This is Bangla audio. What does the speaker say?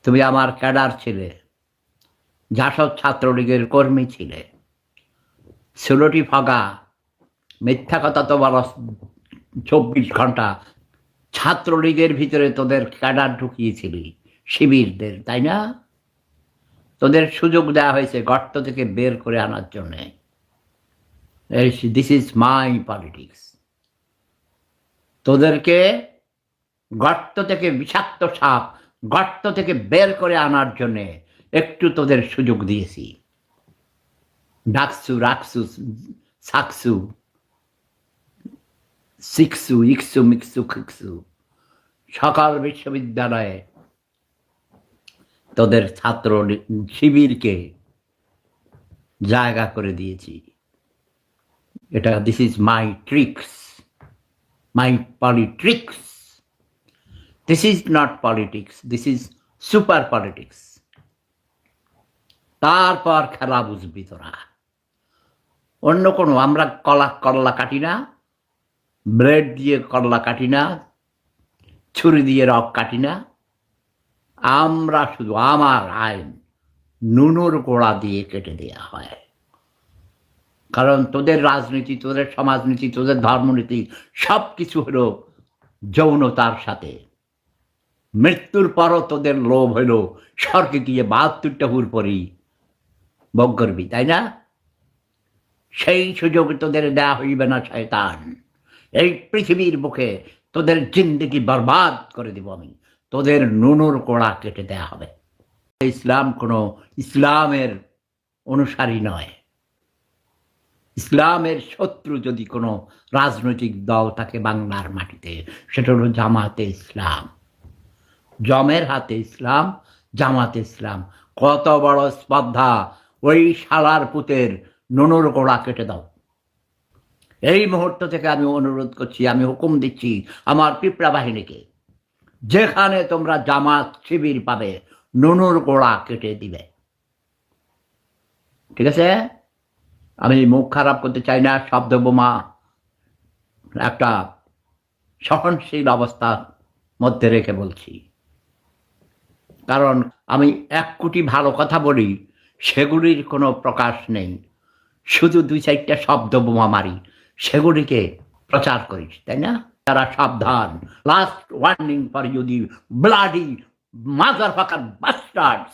তুমি আমার ক্যাডার ছিলে, জাসদ ছাত্রলীগের কর্মী ছিলে। 16টি ফাঁকা মিথ্যা কথা তো বলো, 24 ঘন্টা ছাত্রলীগের ভিতরে তোদের ক্যাডার ঢুকিয়েছিলি, শিবিরদের, তাই না? তোদের সুযোগ দেওয়া হয়েছে গর্ত থেকে বের করে আনার জন্যে। This is my politics. তোদেরকে গর্ত থেকে, বিষাক্ত সাপ গর্ত থেকে বের করে আনার জন্যে একটু তোদের সুযোগ দিয়েছি। ডাকসু, রাকসু, সাকসু, সিকসু, ইকসু, মিকসু, খিকসু, সকল বিশ্ববিদ্যালয়ে তোদের ছাত্র শিবিরকে জায়গা করে দিয়েছি। এটা this is my tricks, my politics. This is not politics, this is super politics. তারপর খেলা বুঝবি তোরা। অন্য কোনো, আমরা করলা কাটি না, ব্লেড দিয়ে করলা কাটি না, ছুরি দিয়ে রক কাটি না। আমরা শুধু আমার আইন নুনুর গোড়া দিয়ে কেটে দেওয়া হয়। কারণ তোদের রাজনীতি, তোদের সমাজনীতি, তোদের ধর্মনীতি সব কিছু হলো যৌনতার সাথে। মৃত্যুর পরও তোদের লোভ হলো স্বর্গে গিয়ে 72টা হুর পরেই ভোগ করবি, তাই না? সেই সুযোগ তোদের দেয়া হইবে না শয়তান। এই পৃথিবীর বুকে তোদের জিন্দেগি বরবাদ করে দিব আমি। তোদের নুনুর কোড়া কেটে দেয়া হবে। ইসলাম কোনো ইসলামের অনুসারী নয়। ইসলামের শত্রু যদি কোনো রাজনৈতিক দল থাকে বাংলার মাটিতে, সেটা হলো জামাতে ইসলাম। জমের হাতে ইসলাম, জামাতে ইসলাম। কত বড় স্পর্ধা! ওই শালার পুতের নুনুর গোড়া কেটে দাও। এই মুহূর্ত থেকে আমি অনুরোধ করছি, আমি হুকুম দিচ্ছি আমার পিঁপড়া বাহিনীকে, যেখানে তোমরা জামাত শিবির পাবে নুনুর গোড়া কেটে দিবে। ঠিক আছে? আমি মুখ খারাপ করতে চাই না, শব্দ বোমা একটা সহনশীল অবস্থার মধ্যে রেখে বলছি। কারণ আমি 1 কোটি ভালো কথা বলি, সেগুলির কোনো প্রকাশ নেই। শুধু 2-4টা শব্দ বোমা মারি, সেগুলিকে প্রচার করিস, তাই না? তারা সাবধান। Last warning for you, the bloody motherfucker বাস্টার্ডস।